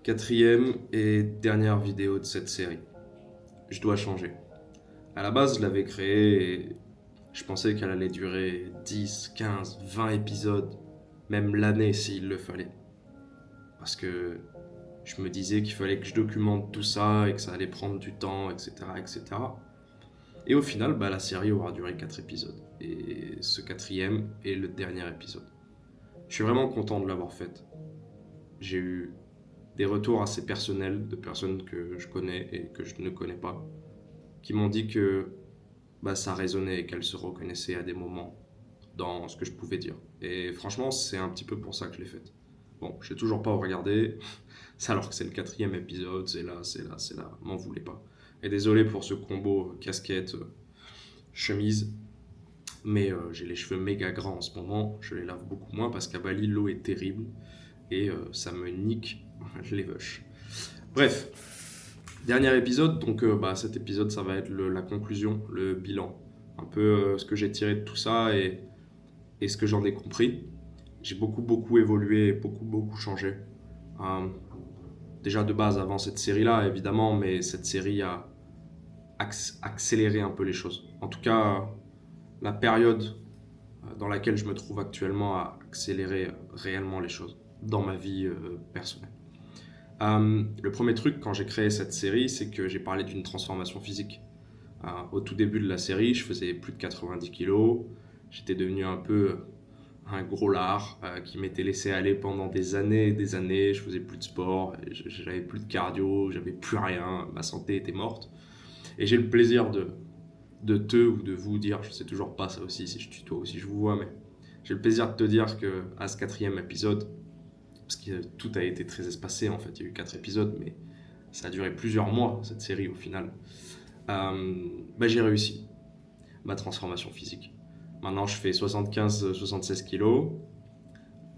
Quatrième et dernière vidéo de cette série. Je dois changer. À la base, je l'avais créée et je pensais qu'elle allait durer 10, 15, 20 épisodes, même l'année s'il le fallait. Parce que je me disais qu'il fallait que je documente tout ça et que ça allait prendre du temps, etc. etc. Et au final, la série aura duré 4 épisodes. Et ce quatrième est le dernier épisode. Je suis vraiment content de l'avoir faite. J'ai eu des retours assez personnels de personnes que je connais et que je ne connais pas, qui m'ont dit que ça résonnait et qu'elles se reconnaissaient à des moments dans ce que je pouvais dire. Et franchement, c'est un petit peu pour ça que je l'ai faite. Bon, je sais toujours pas où regarder, c'est alors que c'est le quatrième épisode, c'est là, m'en voulez pas. Et désolé pour ce combo casquette, chemise, mais j'ai les cheveux méga grands en ce moment, je les lave beaucoup moins parce qu'à Bali l'eau est terrible et ça me nique les vaches. Bref, dernier épisode, donc cet épisode ça va être la conclusion, le bilan. Un peu ce que j'ai tiré de tout ça et ce que j'en ai compris. J'ai beaucoup évolué, beaucoup changé. Euh, Déjà de base avant cette série-là évidemment, mais cette série a accéléré un peu les choses. En tout cas, la période dans laquelle je me trouve actuellement a accéléré réellement les choses dans ma vie personnelle. Le premier truc quand j'ai créé cette série, c'est que j'ai parlé d'une transformation physique. Au tout début de la série, je faisais plus de 90 kilos. J'étais devenu un peu un gros lard qui m'était laissé aller pendant des années et des années. Je faisais plus de sport, j'avais plus de cardio, j'avais plus rien, ma santé était morte. Et j'ai le plaisir de te ou de vous dire, je sais toujours pas ça aussi si je tutoie ou si je vous vois, mais j'ai le plaisir de te dire que à ce quatrième épisode, parce que tout a été très espacé en fait, il y a eu 4 épisodes, mais ça a duré plusieurs mois cette série au final. J'ai réussi ma transformation physique. Maintenant, je fais 75-76 kilos.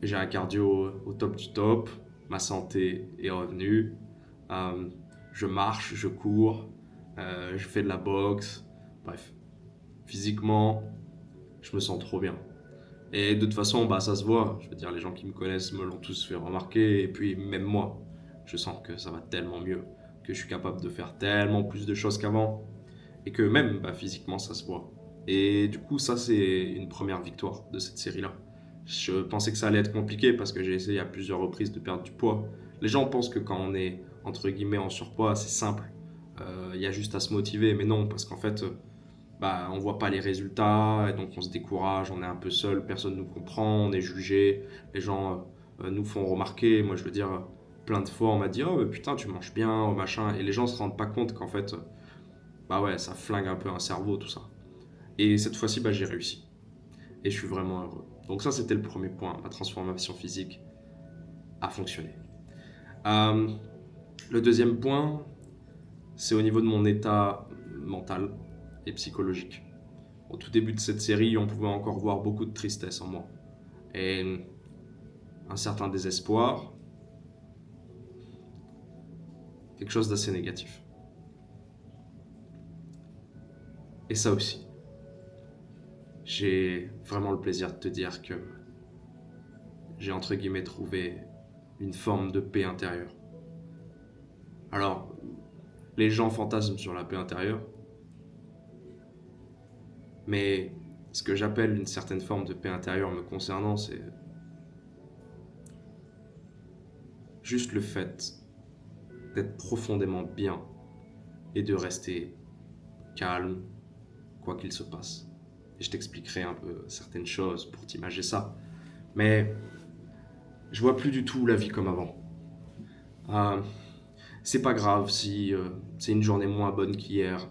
J'ai un cardio au top du top. Ma santé est revenue. Euh, je marche, je cours, je fais de la boxe. Bref, physiquement, je me sens trop bien. Et de toute façon, ça se voit. Je veux dire, les gens qui me connaissent me l'ont tous fait remarquer. Et puis, même moi, je sens que ça va tellement mieux. Que je suis capable de faire tellement plus de choses qu'avant. Et que même physiquement, ça se voit. Et du coup, ça, c'est une première victoire de cette série-là. Je pensais que ça allait être compliqué parce que j'ai essayé à plusieurs reprises de perdre du poids. Les gens pensent que quand on est, entre guillemets, en surpoids, c'est simple. Il y a juste à se motiver. Mais non, parce qu'en fait, on voit pas les résultats, et donc on se décourage, on est un peu seul, personne nous comprend, on est jugé, les gens nous font remarquer. Moi, je veux dire, plein de fois, on m'a dit, oh, mais putain, tu manges bien, oh, machin, et les gens se rendent pas compte qu'en fait, ouais, ça flingue un peu un cerveau, tout ça. Et cette fois-ci, j'ai réussi. Et je suis vraiment heureux. Donc ça, c'était le premier point. Ma transformation physique a fonctionné. Euh, le deuxième point, c'est au niveau de mon état mental et psychologique. Au tout début de cette série, on pouvait encore voir beaucoup de tristesse en moi. Et un certain désespoir, quelque chose d'assez négatif. Et ça aussi. J'ai vraiment le plaisir de te dire que j'ai entre guillemets trouvé une forme de paix intérieure. Alors, les gens fantasment sur la paix intérieure, mais ce que j'appelle une certaine forme de paix intérieure me concernant, c'est juste le fait d'être profondément bien et de rester calme, quoi qu'il se passe. Et je t'expliquerai un peu certaines choses pour t'imager ça. Mais je vois plus du tout la vie comme avant. Euh, c'est pas grave si c'est une journée moins bonne qu'hier,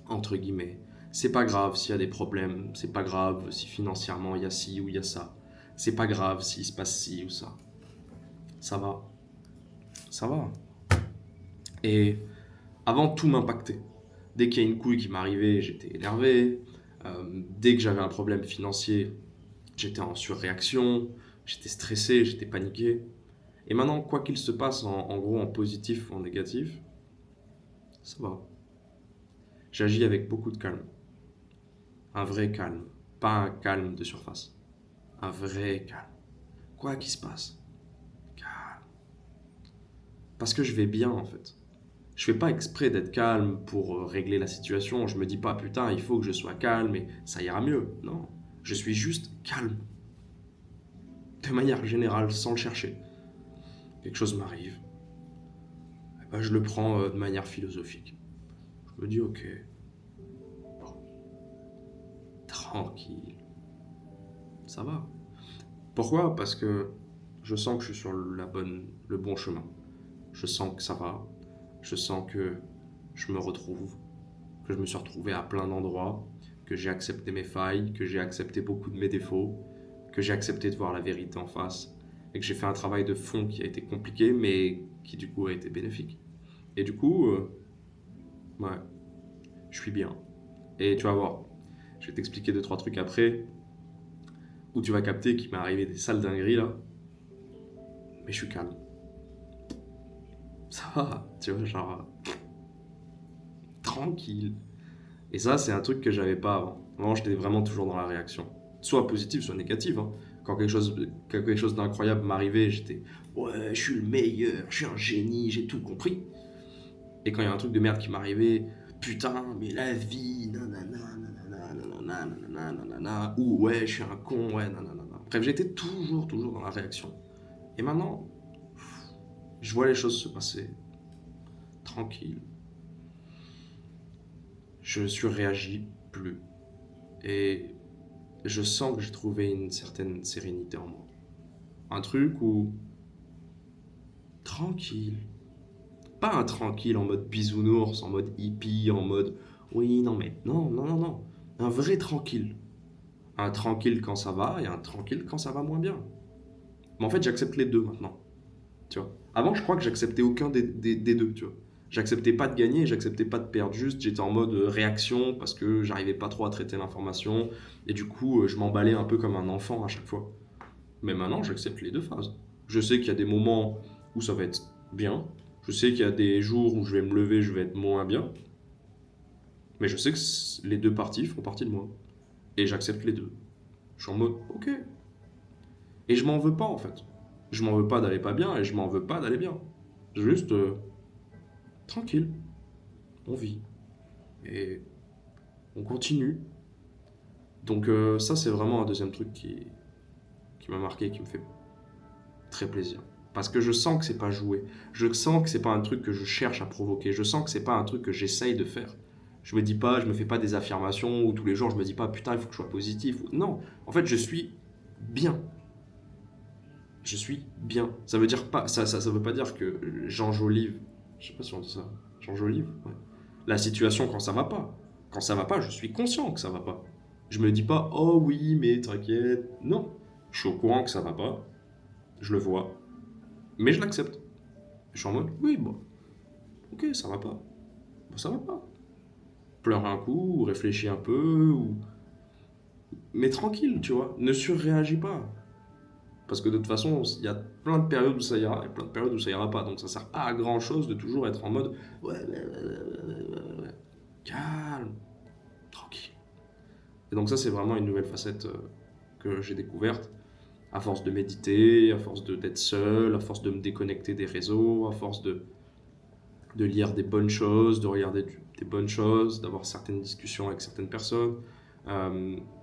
entre guillemets. C'est pas grave s'il y a des problèmes. C'est pas grave si financièrement il y a ci ou il y a ça. C'est pas grave s'il se passe ci ou ça. Ça va. Ça va. Et avant, tout m'impactait. Dès qu'il y a une couille qui m'arrivait, j'étais énervé. Dès que j'avais un problème financier, j'étais en surréaction. J'étais stressé, j'étais paniqué. Et maintenant, quoi qu'il se passe, en gros, en positif ou en négatif, ça va. J'agis avec beaucoup de calme. Un vrai calme. Pas un calme de surface. Un vrai calme. Quoi qu'il se passe, calme. Parce que je vais bien en fait. Je fais pas exprès d'être calme pour régler la situation. Je me dis pas putain, il faut que je sois calme et ça ira mieux. Non, je suis juste calme. De manière générale, sans le chercher. Quelque chose m'arrive. Eh ben, je le prends de manière philosophique. Je me dis ok, bon, tranquille, ça va. Pourquoi? Parce que je sens que je suis sur le bon chemin. Je sens que ça va. Je sens que je me retrouve, que je me suis retrouvé à plein d'endroits, que j'ai accepté mes failles, que j'ai accepté beaucoup de mes défauts, que j'ai accepté de voir la vérité en face, et que j'ai fait un travail de fond qui a été compliqué, mais qui du coup a été bénéfique. Et du coup, ouais, je suis bien. Et tu vas voir, je vais t'expliquer deux, trois trucs après, où tu vas capter qu'il m'est arrivé des sales dingueries là, mais je suis calme. Ça va, tu vois, genre, tranquille. Et ça, c'est un truc que j'avais pas avant. Avant, j'étais vraiment toujours dans la réaction. Soit positive, soit négative, hein. Quand quelque chose d'incroyable m'arrivait, j'étais ouais, je suis le meilleur, je suis un génie, j'ai tout compris. Et quand il y a un truc de merde qui m'arrivait, putain, mais la vie, nanana, nanana, nanana, nanana, nanana, ou ouais, je suis un con, ouais, nanana. Bref, j'étais toujours dans la réaction. Et maintenant, je vois les choses se passer tranquille. Je surréagis plus. Et je sens que j'ai trouvé une certaine sérénité en moi. Un truc où, tranquille. Pas un tranquille en mode bisounours, en mode hippie, en mode oui, non, mais non. Un vrai tranquille. Un tranquille quand ça va et un tranquille quand ça va moins bien. Mais en fait, j'accepte les deux maintenant. Tu vois. Avant, je crois que j'acceptais aucun des deux, tu vois. J'acceptais pas de gagner, j'acceptais pas de perdre, juste j'étais en mode réaction parce que j'arrivais pas trop à traiter l'information et du coup je m'emballais un peu comme un enfant à chaque fois. Mais maintenant j'accepte les deux phases. Je sais qu'il y a des moments où ça va être bien, je sais qu'il y a des jours où je vais me lever, je vais être moins bien, mais je sais que les deux parties font partie de moi et j'accepte les deux. Je suis en mode ok. Et je m'en veux pas en fait. Je m'en veux pas d'aller pas bien et je m'en veux pas d'aller bien. Juste tranquille, on vit et on continue. Donc ça c'est vraiment un deuxième truc qui m'a marqué, qui me fait très plaisir. Parce que je sens que c'est pas joué. Je sens que c'est pas un truc que je cherche à provoquer. Je sens que c'est pas un truc que j'essaye de faire. Je me dis pas, je me fais pas des affirmations où tous les jours je me dis pas putain il faut que je sois positif. Non, en fait je suis bien. Je suis bien. Ça veut dire pas, ça veut pas dire que j'enjolive. Je sais pas si on dit ça. J'enjolive. Ouais. La situation quand ça va pas. Quand ça va pas, je suis conscient que ça va pas. Je me dis pas oh oui mais t'inquiète. Non, je suis au courant que ça va pas. Je le vois, mais je l'accepte. Je suis en mode oui bon, ok ça va pas. Bon, ça va pas. Pleure un coup, ou réfléchis un peu, ou mais tranquille, tu vois. Ne surréagis pas. Parce que de toute façon, il y a plein de périodes où ça ira et plein de périodes où ça ira pas. Donc ça sert pas à grand chose de toujours être en mode ouais. Calme, tranquille. Et donc ça, c'est vraiment une nouvelle facette que j'ai découverte à force de méditer, à force d'être seul, à force de me déconnecter des réseaux, à force de lire des bonnes choses, de regarder des bonnes choses, d'avoir certaines discussions avec certaines personnes,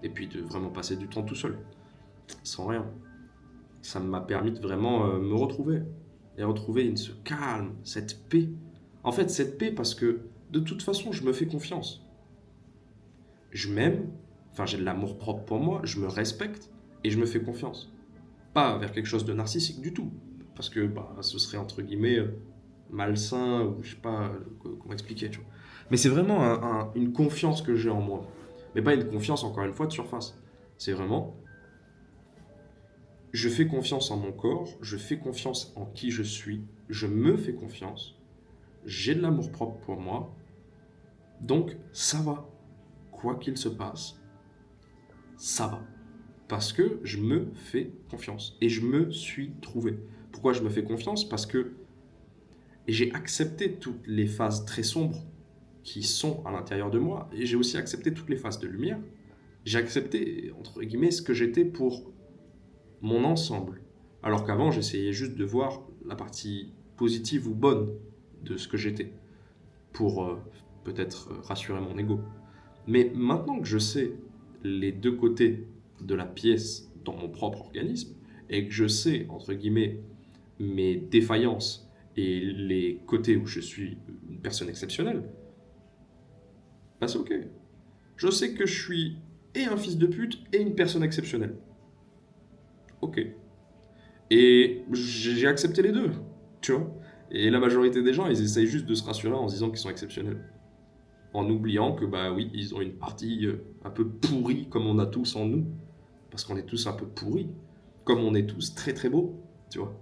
et puis de vraiment passer du temps tout seul, sans rien. Ça m'a permis de vraiment me retrouver et retrouver ce calme, cette paix. En fait, cette paix parce que de toute façon, je me fais confiance. Je m'aime, enfin j'ai de l'amour propre pour moi, je me respecte et je me fais confiance. Pas vers quelque chose de narcissique du tout, parce que bah, ce serait entre guillemets malsain ou je sais pas comment expliquer, tu vois. Mais c'est vraiment une confiance que j'ai en moi. Mais pas une confiance, encore une fois, de surface. C'est vraiment je fais confiance en mon corps, je fais confiance en qui je suis, je me fais confiance, j'ai de l'amour propre pour moi, donc ça va. Quoi qu'il se passe, ça va. Parce que je me fais confiance et je me suis trouvé. Pourquoi je me fais confiance? Parce que j'ai accepté toutes les phases très sombres qui sont à l'intérieur de moi et j'ai aussi accepté toutes les phases de lumière. J'ai accepté, entre guillemets, ce que j'étais pour mon ensemble. Alors qu'avant, j'essayais juste de voir la partie positive ou bonne de ce que j'étais, pour peut-être rassurer mon ego. Mais maintenant que je sais les deux côtés de la pièce dans mon propre organisme, et que je sais, entre guillemets, mes défaillances et les côtés où je suis une personne exceptionnelle, bah c'est ok. Je sais que je suis et un fils de pute et une personne exceptionnelle. Ok. Et j'ai accepté les deux, tu vois. Et la majorité des gens, ils essayent juste de se rassurer en se disant qu'ils sont exceptionnels. En oubliant que, bah oui, ils ont une partie un peu pourrie comme on a tous en nous. Parce qu'on est tous un peu pourris. Comme on est tous très très beaux, tu vois.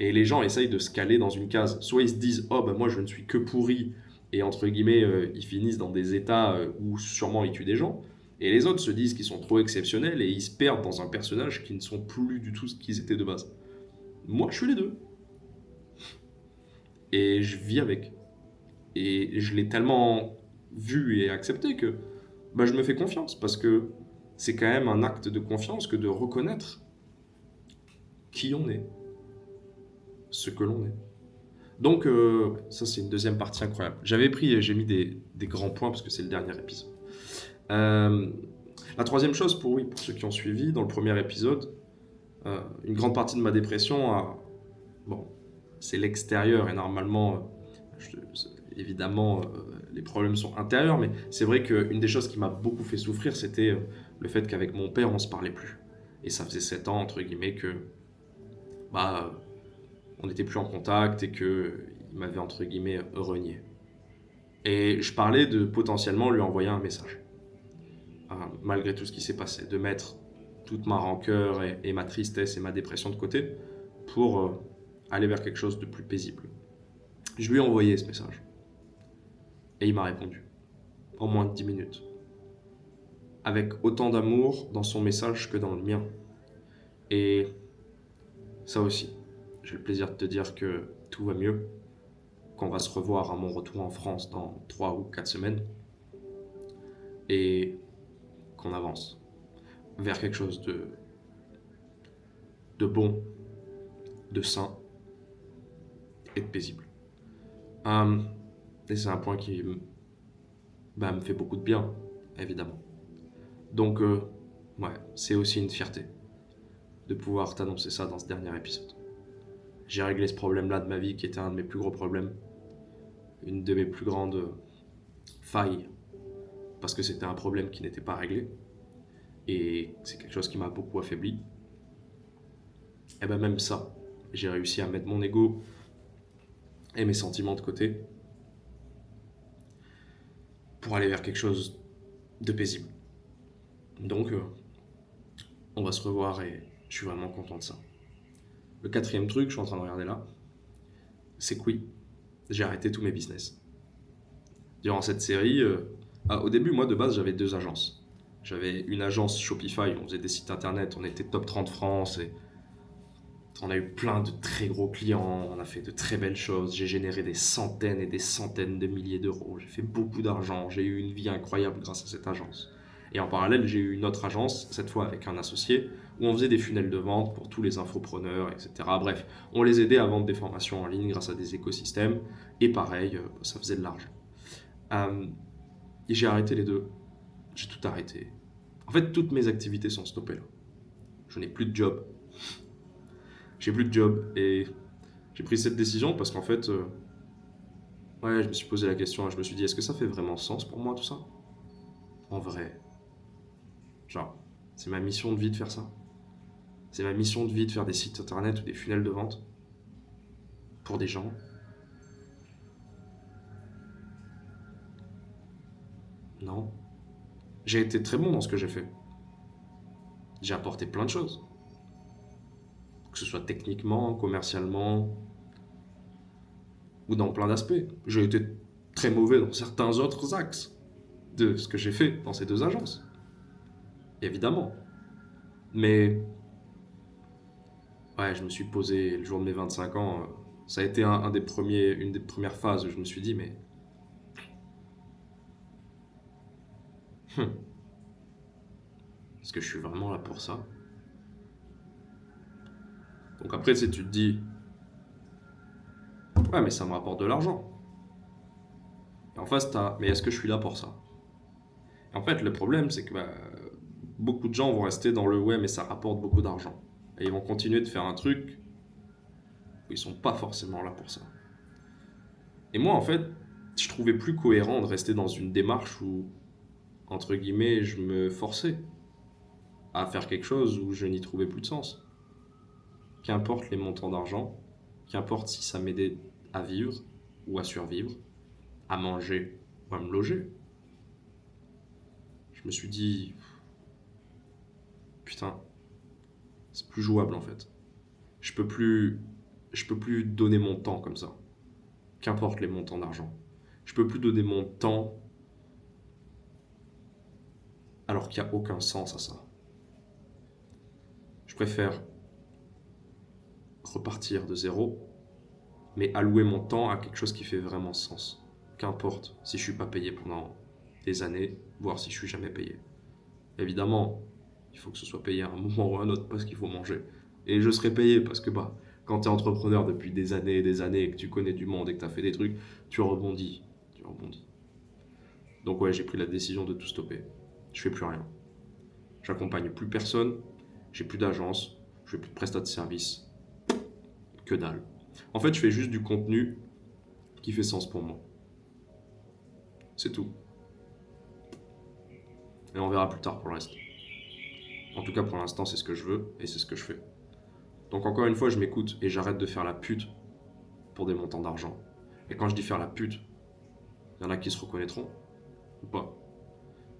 Et les gens essayent de se caler dans une case. Soit ils se disent, oh bah moi je ne suis que pourri, et entre guillemets, ils finissent dans des états où sûrement ils tuent des gens. Et les autres se disent qu'ils sont trop exceptionnels et ils se perdent dans un personnage qui ne sont plus du tout ce qu'ils étaient de base. Moi je suis les deux. Et je vis avec. Et je l'ai tellement vu et accepté que bah, je me fais confiance. Parce que c'est quand même un acte de confiance que de reconnaître qui on est, ce que l'on est. Donc, ça, c'est une deuxième partie incroyable. J'ai mis des grands points parce que c'est le dernier épisode. Euh, la troisième chose, pour ceux qui ont suivi, dans le premier épisode, une grande partie de ma dépression bon, c'est l'extérieur et normalement, évidemment, les problèmes sont intérieurs, mais c'est vrai qu'une des choses qui m'a beaucoup fait souffrir, c'était le fait qu'avec mon père, on se parlait plus. Et ça faisait 7 ans, entre guillemets, que bah, on n'était plus en contact et qu'il m'avait entre guillemets renié. Et je parlais de potentiellement lui envoyer un message, malgré tout ce qui s'est passé, de mettre toute ma rancœur et ma tristesse et ma dépression de côté pour aller vers quelque chose de plus paisible. Je lui ai envoyé ce message et il m'a répondu en moins de 10 minutes, avec autant d'amour dans son message que dans le mien. Et ça aussi, j'ai le plaisir de te dire que tout va mieux, qu'on va se revoir à mon retour en France dans 3 ou 4 semaines et qu'on avance vers quelque chose de bon, de sain et de paisible. Et c'est un point qui me fait beaucoup de bien, évidemment. Donc, ouais, c'est aussi une fierté de pouvoir t'annoncer ça dans ce dernier épisode. J'ai réglé ce problème-là de ma vie qui était un de mes plus gros problèmes, une de mes plus grandes failles, parce que c'était un problème qui n'était pas réglé, et c'est quelque chose qui m'a beaucoup affaibli. Et ben même ça, j'ai réussi à mettre mon ego et mes sentiments de côté pour aller vers quelque chose de paisible. Donc, on va se revoir et je suis vraiment content de ça. Le quatrième truc, je suis en train de regarder là, c'est que oui, j'ai arrêté tous mes business. Durant cette série, au début, moi de base, j'avais 2 agences. J'avais une agence Shopify, on faisait des sites internet, on était top 30 France et on a eu plein de très gros clients, on a fait de très belles choses, j'ai généré des centaines et des centaines de milliers d'euros, j'ai fait beaucoup d'argent, j'ai eu une vie incroyable grâce à cette agence. Et en parallèle, j'ai eu une autre agence, cette fois avec un associé, où on faisait des funnels de vente pour tous les infopreneurs, etc. Bref, on les aidait à vendre des formations en ligne grâce à des écosystèmes, et pareil, ça faisait de l'argent. Et j'ai arrêté les deux, j'ai tout arrêté. En fait, toutes mes activités sont stoppées là. Je n'ai plus de job. J'ai plus de job et j'ai pris cette décision parce qu'en fait, ouais, je me suis posé la question et je me suis dit, est-ce que ça fait vraiment sens pour moi tout ça? En vrai, genre, c'est ma mission de vie de faire ça. C'est ma mission de vie de faire des sites internet ou des funnels de vente pour des gens. Non. J'ai été très bon dans ce que j'ai fait. J'ai apporté plein de choses. Que ce soit techniquement, commercialement ou dans plein d'aspects. J'ai été très mauvais dans certains autres axes de ce que j'ai fait dans ces 2 agences. Évidemment. Mais ouais, je me suis posé le jour de mes 25 ans. Ça a été une des premières phases où je me suis dit, mais est-ce que je suis vraiment là pour ça? Donc après, tu te dis, Ouais, mais ça me rapporte de l'argent. Et en face, t'as, mais est-ce que je suis là pour ça? Et en fait, le problème, c'est que beaucoup de gens vont rester dans le ouais, mais ça rapporte beaucoup d'argent. Et ils vont continuer de faire un truc où ils sont pas forcément là pour ça. Et moi, en fait, je trouvais plus cohérent de rester dans une démarche où, entre guillemets, je me forçais à faire quelque chose où je n'y trouvais plus de sens. Qu'importe les montants d'argent, qu'importe si ça m'aidait à vivre ou à survivre, à manger ou à me loger. Je me suis dit, putain, c'est plus jouable en fait. Je peux plus, je peux plus donner mon temps comme ça. Qu'importe les montants d'argent. Je peux plus donner mon temps alors qu'il n'y a aucun sens à ça. Je préfère repartir de zéro, mais allouer mon temps à quelque chose qui fait vraiment sens. Qu'importe si je suis pas payé pendant des années, voire si je suis jamais payé. Évidemment, il faut que ce soit payé à un moment ou à un autre parce qu'il faut manger. Et je serai payé parce que quand tu es entrepreneur depuis des années et des années et que tu connais du monde et que tu as fait des trucs, tu rebondis. Tu rebondis. Donc ouais, j'ai pris la décision de tout stopper. Je fais plus rien. J'accompagne plus personne, j'ai plus d'agence, je fais plus de prestat de service. Que dalle. En fait, je fais juste du contenu qui fait sens pour moi. C'est tout. Et on verra plus tard pour le reste. En tout cas, pour l'instant, c'est ce que je veux et c'est ce que je fais. Donc encore une fois, je m'écoute et j'arrête de faire la pute pour des montants d'argent. Et quand je dis faire la pute, il y en a qui se reconnaîtront ou pas.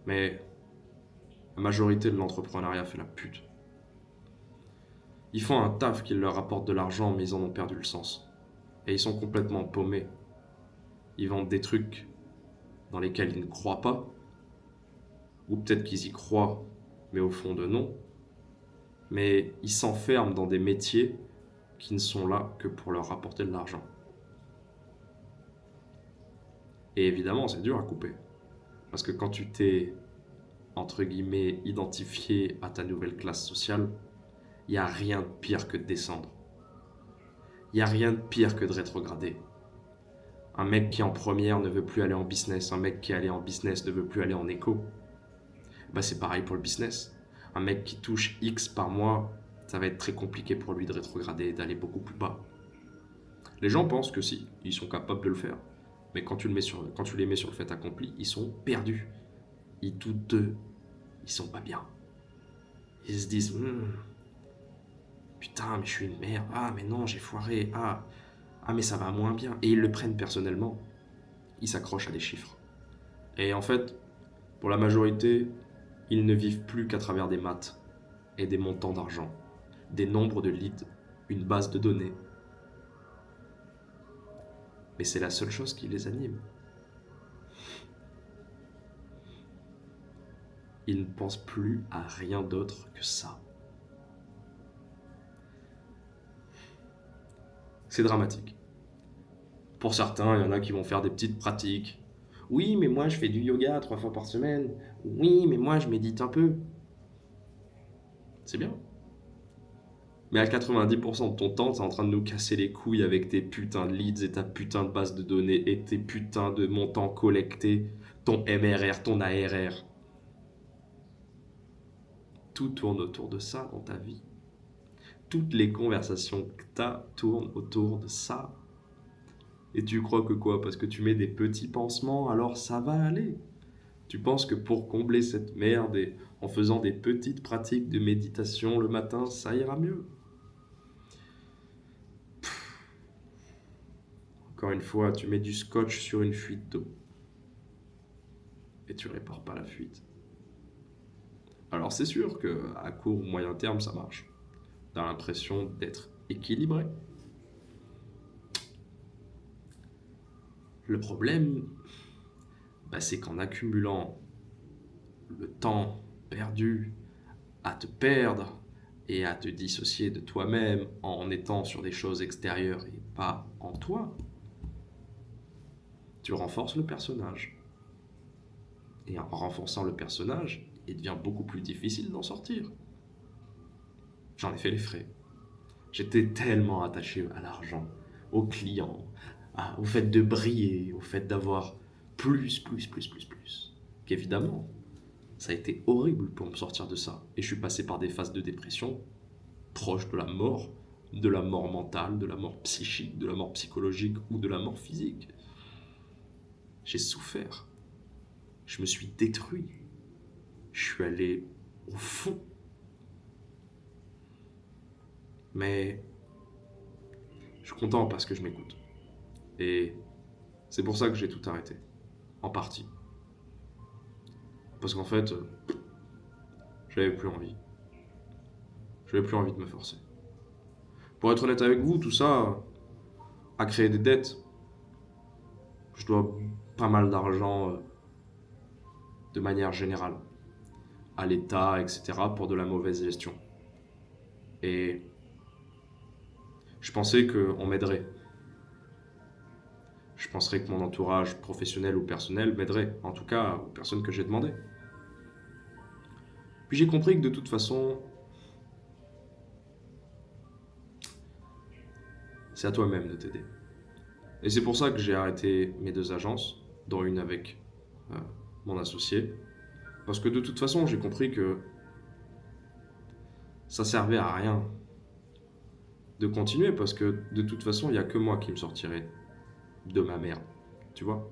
Mais la majorité de l'entrepreneuriat fait la pute. Ils font un taf qui leur rapporte de l'argent, mais ils en ont perdu le sens. Et ils sont complètement paumés. Ils vendent des trucs dans lesquels ils ne croient pas, ou peut-être qu'ils y croient, mais au fond de non. Mais ils s'enferment dans des métiers qui ne sont là que pour leur rapporter de l'argent. Et évidemment, c'est dur à couper. Parce que quand tu t'es, entre guillemets, identifié à ta nouvelle classe sociale, il n'y a rien de pire que de descendre. Il n'y a rien de pire que de rétrograder. Un mec qui en première ne veut plus aller en business, un mec qui est allé en business ne veut plus aller en éco. C'est pareil pour le business. Un mec qui touche X par mois, ça va être très compliqué pour lui de rétrograder et d'aller beaucoup plus bas. Les gens pensent que si, ils sont capables de le faire. Mais quand tu les mets sur le fait accompli, ils sont perdus. Ils doutent d'eux. Ils sont pas bien. Ils se disent putain, mais je suis une merde. Ah, mais non, j'ai foiré. Ah, mais ça va moins bien. Et ils le prennent personnellement. Ils s'accrochent à des chiffres. Et en fait, pour la majorité, ils ne vivent plus qu'à travers des maths et des montants d'argent, des nombres de leads, une base de données. Mais c'est la seule chose qui les anime. Ils ne pensent plus à rien d'autre que ça. C'est dramatique. Pour certains, il y en a qui vont faire des petites pratiques. Oui, mais moi je fais du yoga 3 fois par semaine. Oui, mais moi je médite un peu. C'est bien. Mais à 90% de ton temps, t'es en train de nous casser les couilles avec tes putains de leads et ta putain de base de données et tes putains de montants collectés, ton MRR, ton ARR. Tout tourne autour de ça dans ta vie. Toutes les conversations que t'as tournent autour de ça. Et tu crois que quoi? Parce que tu mets des petits pansements, alors ça va aller. Tu penses que pour combler cette merde et en faisant des petites pratiques de méditation le matin, ça ira mieux. Encore une fois, tu mets du scotch sur une fuite d'eau. Et tu répares pas la fuite. Alors c'est sûr qu'à court ou moyen terme, ça marche. T'as l'impression d'être équilibré. Le problème, c'est qu'en accumulant le temps perdu à te perdre et à te dissocier de toi-même en étant sur des choses extérieures et pas en toi, tu renforces le personnage. Et en renforçant le personnage, il devient beaucoup plus difficile d'en sortir. J'en ai fait les frais. J'étais tellement attaché à l'argent, aux clients, au fait de briller, au fait d'avoir plus. Qu'évidemment, ça a été horrible pour me sortir de ça. Et je suis passé par des phases de dépression proches de la mort mentale, de la mort psychique, de la mort psychologique ou de la mort physique. J'ai souffert. Je me suis détruit. Je suis allé au fond. Mais je suis content parce que je m'écoute. Et c'est pour ça que j'ai tout arrêté. En partie. Parce qu'en fait, j'avais plus envie. J'avais plus envie de me forcer. Pour être honnête avec vous, tout ça a créé des dettes. Je dois pas mal d'argent de manière générale à l'État, etc. pour de la mauvaise gestion. Et je pensais qu'on m'aiderait. Je penserais que mon entourage professionnel ou personnel m'aiderait, en tout cas aux personnes que j'ai demandé. Puis j'ai compris que de toute façon, c'est à toi-même de t'aider. Et c'est pour ça que j'ai arrêté mes 2 agences, dont une avec euh, mon associé. Parce que de toute façon, j'ai compris que ça servait à rien de continuer, parce que de toute façon, il n'y a que moi qui me sortirai de ma merde, tu vois.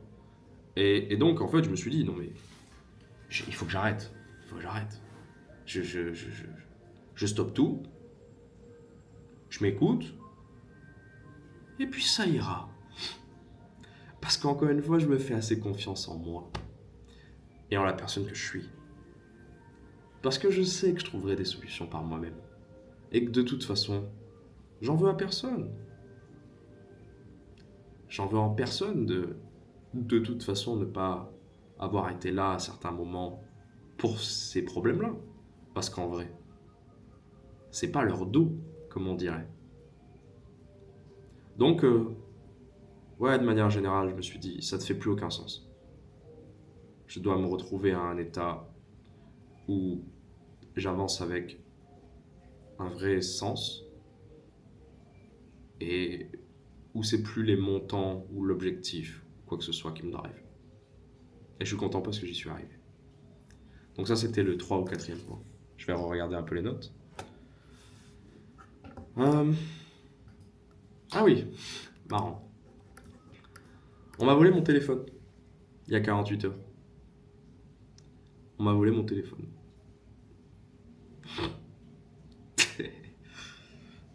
Et donc, en fait, je me suis dit, non mais, il faut que j'arrête, il faut que j'arrête. Je stoppe tout, je m'écoute, et puis ça ira. Parce qu'encore une fois, je me fais assez confiance en moi et en la personne que je suis. Parce que je sais que je trouverai des solutions par moi-même. Et que de toute façon, j'en veux à personne. J'en veux en personne de toute façon ne pas avoir été là à certains moments pour ces problèmes-là. Parce qu'en vrai, c'est pas leur dos, comme on dirait. Donc, ouais, de manière générale, je me suis dit, ça ne fait plus aucun sens. Je dois me retrouver à un état où j'avance avec un vrai sens et où c'est plus les montants ou l'objectif, quoi que ce soit qui me drive. Et je suis content parce que j'y suis arrivé. Donc ça, c'était le 3 ou 4e point. Je vais regarder un peu les notes. Euh, Ah oui, marrant. On m'a volé mon téléphone il y a 48 heures. On m'a volé mon téléphone.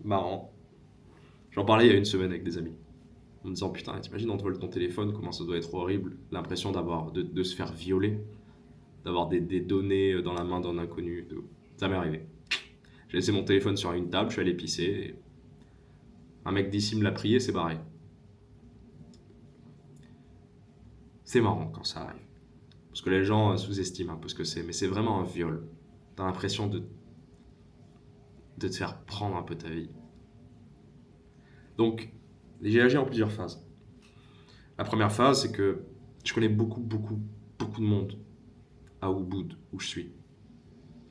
Marrant. J'en parlais il y a une semaine avec des amis. En me disant, putain, t'imagines, on te vole ton téléphone, comment ça doit être horrible. L'impression de se faire violer, d'avoir des données dans la main d'un inconnu. Ça m'est arrivé. J'ai laissé mon téléphone sur une table, je suis allé pisser. Et un mec d'ici me l'a prié, c'est barré. C'est marrant quand ça arrive. Parce que les gens sous-estiment un peu ce que c'est, mais c'est vraiment un viol. T'as l'impression de te faire prendre un peu ta vie. Donc, j'ai agi en plusieurs phases. La première phase, c'est que je connais beaucoup de monde à Ubud, où je suis.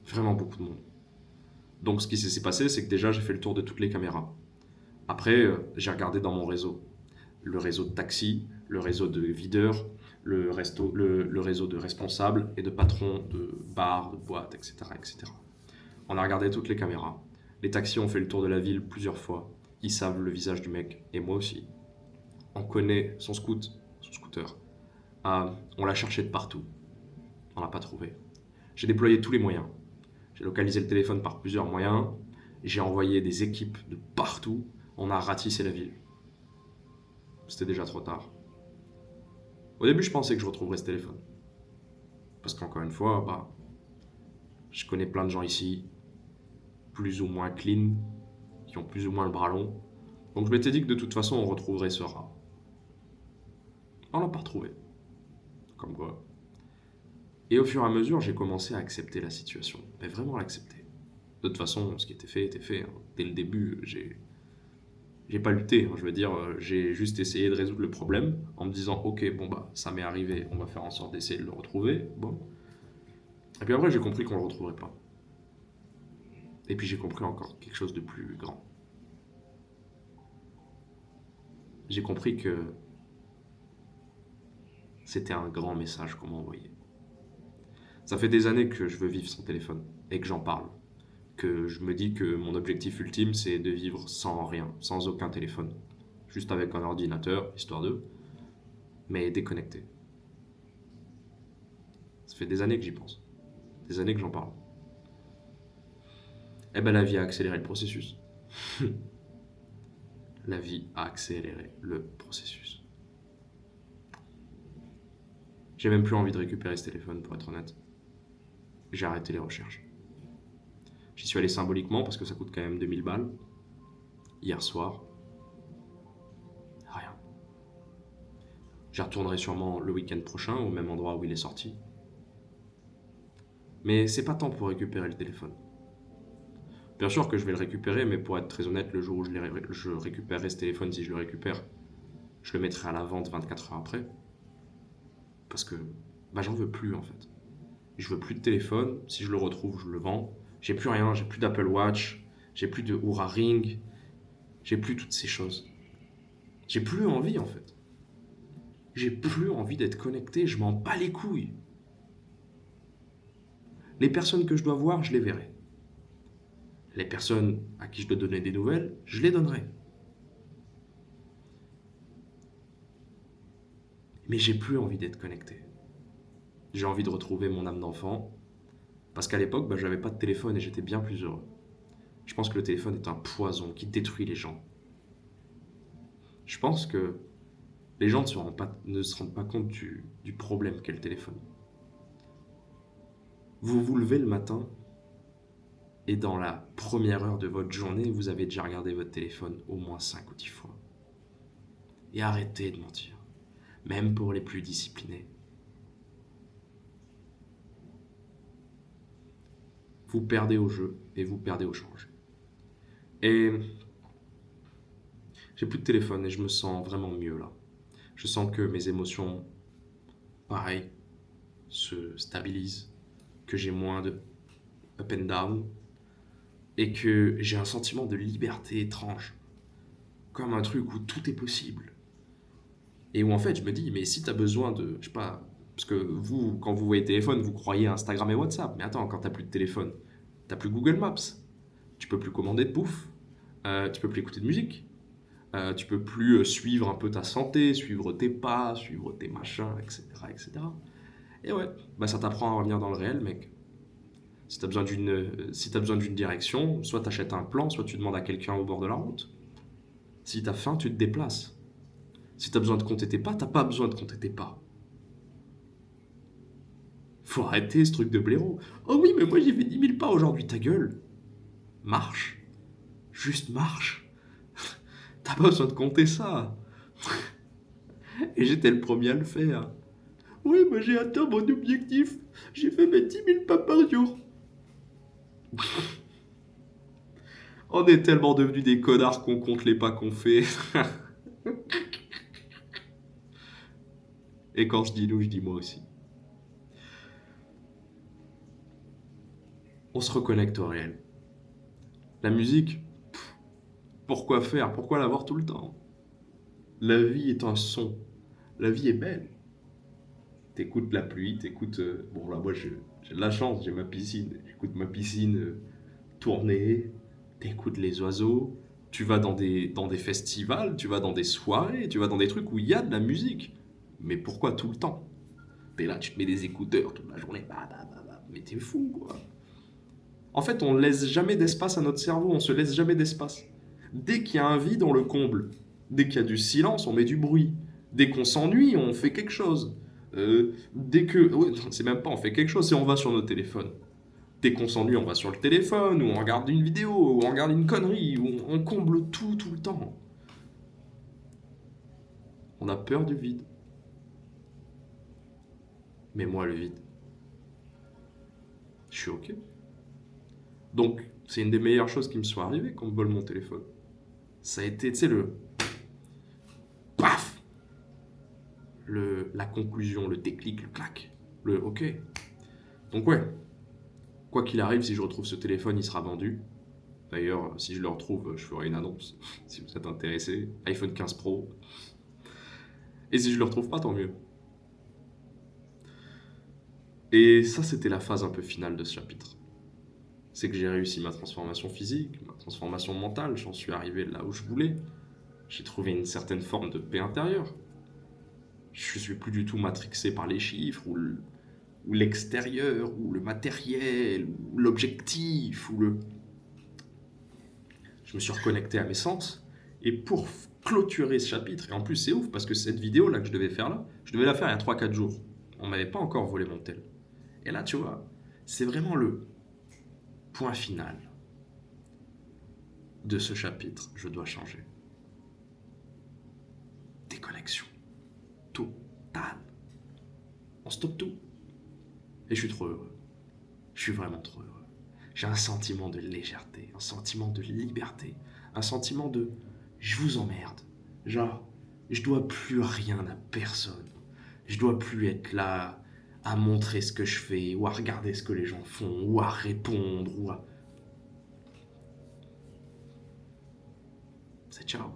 Vraiment beaucoup de monde. Donc, ce qui s'est passé, c'est que déjà, j'ai fait le tour de toutes les caméras. Après, j'ai regardé dans mon réseau. Le réseau de taxis, le réseau de videurs, le réseau de responsables et de patrons de bars, de boîtes, etc., etc. On a regardé toutes les caméras. Les taxis ont fait le tour de la ville plusieurs fois. Ils savent le visage du mec, et moi aussi. On connaît son scooter. On l'a cherché de partout. On l'a pas trouvé. J'ai déployé tous les moyens. J'ai localisé le téléphone par plusieurs moyens. J'ai envoyé des équipes de partout. On a ratissé la ville. C'était déjà trop tard. Au début, je pensais que je retrouverais ce téléphone. Parce qu'encore une fois, je connais plein de gens ici, plus ou moins clean, qui ont plus ou moins le bras long. Donc je m'étais dit que de toute façon, on retrouverait ce rat. On l'a pas retrouvé. Comme quoi. Et au fur et à mesure, j'ai commencé à accepter la situation. Mais vraiment l'accepter. De toute façon, ce qui était fait était fait. Dès le début, j'ai pas lutté. Je veux dire, j'ai juste essayé de résoudre le problème en me disant, ok, ça m'est arrivé, on va faire en sorte d'essayer de le retrouver. Bon. Et puis après, j'ai compris qu'on le retrouverait pas. Et puis j'ai compris encore quelque chose de plus grand. J'ai compris que C'était un grand message qu'on m'a envoyé. Ça fait des années que je veux vivre sans téléphone et que j'en parle. Que je me dis que mon objectif ultime, c'est de vivre sans rien, sans aucun téléphone. Juste avec un ordinateur, histoire de, mais déconnecté. Ça fait des années que j'y pense. Des années que j'en parle. Eh ben la vie a accéléré le processus. La vie a accéléré le processus. J'ai même plus envie de récupérer ce téléphone, pour être honnête. J'ai arrêté les recherches. J'y suis allé symboliquement parce que ça coûte quand même 2000 balles. Hier soir, rien. J'y retournerai sûrement le week-end prochain au même endroit où il est sorti. Mais c'est pas temps pour récupérer le téléphone. Bien sûr que je vais le récupérer, mais pour être très honnête, le jour où je récupérerai ce téléphone, si je le récupère, je le mettrai à la vente 24 heures après. Parce que j'en veux plus en fait. Je veux plus de téléphone, si je le retrouve, je le vends. J'ai plus rien, j'ai plus d'Apple Watch, j'ai plus de Oura Ring, j'ai plus toutes ces choses. J'ai plus envie en fait. J'ai plus envie d'être connecté, je m'en bats les couilles. Les personnes que je dois voir, je les verrai. Les personnes à qui je dois donner des nouvelles, je les donnerai. Mais j'ai plus envie d'être connecté. J'ai envie de retrouver mon âme d'enfant. Parce qu'à l'époque, j'avais pas de téléphone et j'étais bien plus heureux. Je pense que le téléphone est un poison qui détruit les gens. Je pense que les gens ne se rendent pas compte du problème qu'est le téléphone. Vous vous levez le matin et dans la première heure de votre journée, vous avez déjà regardé votre téléphone au moins 5 ou 10 fois. Et arrêtez de mentir, même pour les plus disciplinés. Vous perdez au jeu et vous perdez au change. Et j'ai plus de téléphone et je me sens vraiment mieux là. Je sens que mes émotions, pareil, se stabilisent, que j'ai moins de up and down et que j'ai un sentiment de liberté étrange. Comme un truc où tout est possible. Et où en fait je me dis, mais si t'as besoin de, je sais pas, parce que vous, quand vous voyez téléphone, vous croyez Instagram et WhatsApp. Mais attends, quand t'as plus de téléphone, t'as plus Google Maps. Tu peux plus commander de bouffe. Tu peux plus écouter de musique. Tu peux plus suivre un peu ta santé, suivre tes pas, suivre tes machins, etc. etc. Et ouais, ça t'apprend à revenir dans le réel, mec. Si t'as besoin d'une direction, soit t'achètes un plan, soit tu demandes à quelqu'un au bord de la route. Si t'as faim, tu te déplaces. Si t'as besoin de compter tes pas, t'as pas besoin de compter tes pas. Faut arrêter ce truc de blaireau. Oh oui, mais moi j'ai fait 10 000 pas aujourd'hui, ta gueule. Marche. Juste marche. T'as pas besoin de compter ça. Et j'étais le premier à le faire. Oui, moi j'ai atteint mon objectif. J'ai fait mes 10 000 pas par jour. On est tellement devenus des connards qu'on compte les pas qu'on fait. Et quand je dis nous, je dis moi aussi. On se reconnecte au réel. La musique, pourquoi faire? Pourquoi l'avoir tout le temps? La vie est un son. La vie est belle. T'écoutes la pluie, t'écoutes... bon là, moi j'ai de la chance, j'ai ma piscine. J'écoute ma piscine tourner, t'écoutes les oiseaux. Tu vas dans des festivals, tu vas dans des soirées, tu vas dans des trucs où il y a de la musique. Mais pourquoi tout le temps? T'es là, tu te mets des écouteurs toute la journée. Mais t'es fou, quoi. En fait, on laisse jamais d'espace à notre cerveau, on se laisse jamais d'espace. Dès qu'il y a un vide, on le comble. Dès qu'il y a du silence, on met du bruit. Dès qu'on s'ennuie, on fait quelque chose. Dès que... ouais, c'est même pas on fait quelque chose, c'est on va sur nos téléphones. Dès qu'on s'ennuie, on va sur le téléphone, ou on regarde une vidéo, ou on regarde une connerie, ou on comble tout le temps. On a peur du vide. Mais moi, le vide, je suis ok. Donc, c'est une des meilleures choses qui me soit arrivées quand on me vole mon téléphone. Ça a été, tu sais, le... Paf! La conclusion, le déclic, le clac. Le ok. Donc ouais, quoi qu'il arrive, si je retrouve ce téléphone, il sera vendu. D'ailleurs, si je le retrouve, je ferai une annonce, si vous êtes intéressé. iPhone 15 Pro. Et si je le retrouve pas, tant mieux. Et ça, c'était la phase un peu finale de ce chapitre. C'est que j'ai réussi ma transformation physique, ma transformation mentale, j'en suis arrivé là où je voulais. J'ai trouvé une certaine forme de paix intérieure. Je suis plus du tout matrixé par les chiffres ou l'extérieur ou le matériel ou l'objectif ou le... Je me suis reconnecté à mes sens. Et pour clôturer ce chapitre, et en plus c'est ouf parce que cette vidéo là que je devais faire là, je devais la faire il y a 3 4 jours. On m'avait pas encore volé mon tel. Et là tu vois, c'est vraiment le point final de ce chapitre. Je dois changer. Déconnexion. Totale. On stoppe tout. Et je suis trop heureux. Je suis vraiment trop heureux. J'ai un sentiment de légèreté, un sentiment de liberté, un sentiment de je vous emmerde. Genre, je dois plus rien à personne. Je dois plus être là à montrer ce que je fais, ou à regarder ce que les gens font, ou à répondre, ou à... C'est ciao.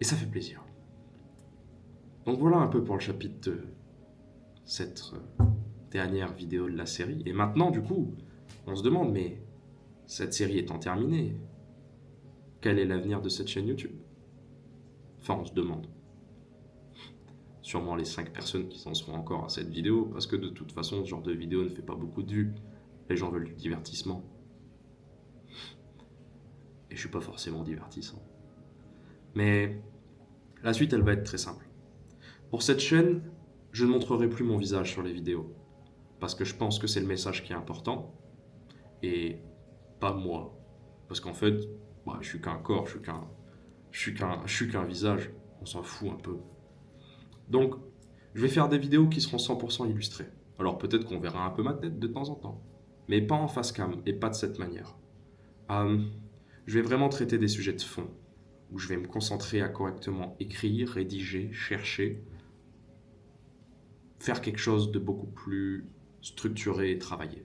Et ça fait plaisir. Donc voilà un peu pour le chapitre de cette dernière vidéo de la série. Et maintenant, du coup, on se demande, mais cette série étant terminée, quel est l'avenir de cette chaîne YouTube? Enfin, on se demande. Sûrement les 5 personnes qui s'en seront encore à cette vidéo, parce que de toute façon, ce genre de vidéo ne fait pas beaucoup de vues. Les gens veulent du divertissement. Et je suis pas forcément divertissant. Mais la suite, elle va être très simple. Pour cette chaîne, je ne montrerai plus mon visage sur les vidéos. Parce que je pense que c'est le message qui est important. Et pas moi. Parce qu'en fait, bah, je suis qu'un corps, je suis qu'un visage. On s'en fout un peu. Donc, je vais faire des vidéos qui seront 100% illustrées. Alors peut-être qu'on verra un peu ma tête de temps en temps. Mais pas en face cam et pas de cette manière. Euh, je vais vraiment traiter des sujets de fond. Où je vais me concentrer à correctement écrire, rédiger, chercher. Faire quelque chose de beaucoup plus structuré et travaillé.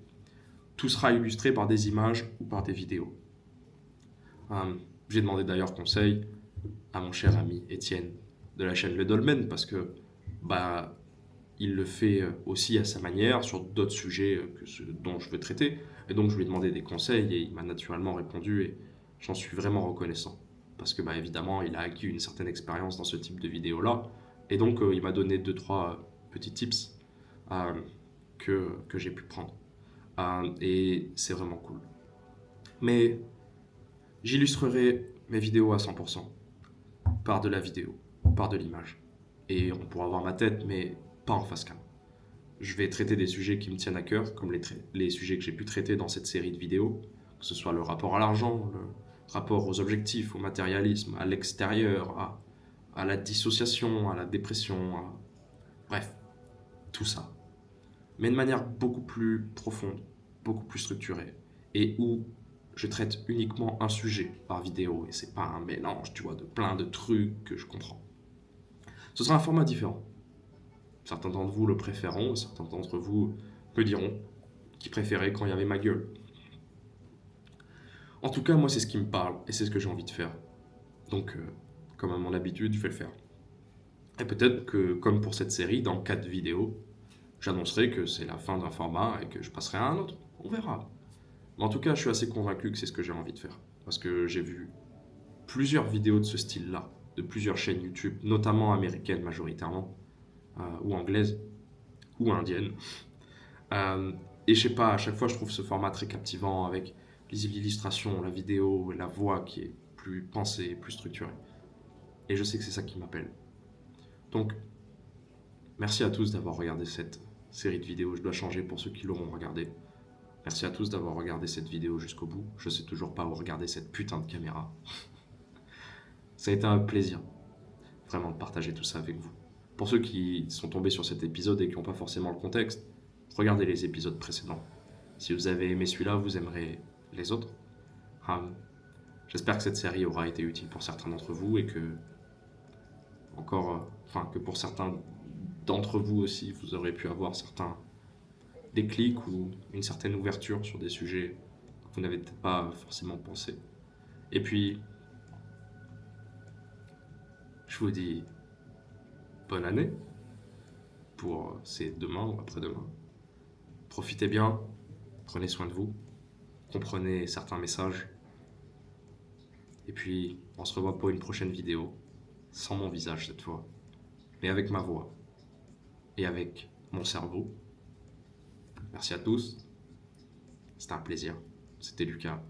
Tout sera illustré par des images ou par des vidéos. J'ai demandé d'ailleurs conseil à mon cher ami Étienne de la chaîne Le Dolmen parce que bah, il le fait aussi à sa manière sur d'autres sujets que ceux dont je veux traiter. Et donc je lui ai demandé des conseils et il m'a naturellement répondu et j'en suis vraiment reconnaissant. Parce que bah, évidemment, il a acquis une certaine expérience dans ce type de vidéo-là. Et donc il m'a donné 2 3 petits tips euh, que j'ai pu prendre. Et c'est vraiment cool. Mais j'illustrerai mes vidéos à 100% par de la vidéo, par de l'image. Et on pourra voir ma tête, mais pas en face cam. Je vais traiter des sujets qui me tiennent à cœur, comme les sujets que j'ai pu traiter dans cette série de vidéos, que ce soit le rapport à l'argent, le rapport aux objectifs, au matérialisme, à l'extérieur, à la dissociation, à la dépression, bref, tout ça. Mais de manière beaucoup plus profonde, beaucoup plus structurée, et où je traite uniquement un sujet par vidéo, et c'est pas un mélange, tu vois, de plein de trucs que je comprends. Ce sera un format différent. Certains d'entre vous le préféreront, certains d'entre vous me diront qu'ils préféraient quand il y avait ma gueule. En tout cas, moi, c'est ce qui me parle et c'est ce que j'ai envie de faire. Donc, comme à mon habitude, je vais le faire. Et peut-être que, comme pour cette série, dans 4 vidéos, j'annoncerai que c'est la fin d'un format et que je passerai à un autre. On verra. Mais en tout cas, je suis assez convaincu que c'est ce que j'ai envie de faire. Parce que j'ai vu plusieurs vidéos de ce style-là, de plusieurs chaînes YouTube, notamment américaines majoritairement, ou anglaises, ou indiennes. Et je sais pas, à chaque fois, je trouve ce format très captivant avec les illustrations, la vidéo, la voix qui est plus pensée, plus structurée. Et je sais que c'est ça qui m'appelle. Donc, merci à tous d'avoir regardé cette série de vidéos. Je dois changer pour ceux qui l'auront regardé. Merci à tous d'avoir regardé cette vidéo jusqu'au bout. Je sais toujours pas où regarder cette putain de caméra. Ça a été un plaisir, vraiment, de partager tout ça avec vous. Pour ceux qui sont tombés sur cet épisode et qui n'ont pas forcément le contexte, regardez les épisodes précédents. Si vous avez aimé celui-là, vous aimerez les autres. J'espère que cette série aura été utile pour certains d'entre vous et que, que pour certains d'entre vous aussi, vous aurez pu avoir certains déclics ou une certaine ouverture sur des sujets que vous n'avez peut-être pas forcément pensé. Et puis, je vous dis bonne année. pour c'est demain ou après-demain. Profitez bien, prenez soin de vous, comprenez certains messages. Et puis, on se revoit pour une prochaine vidéo, sans mon visage cette fois, mais avec ma voix et avec mon cerveau. Merci à tous, c'était un plaisir. C'était Lucas.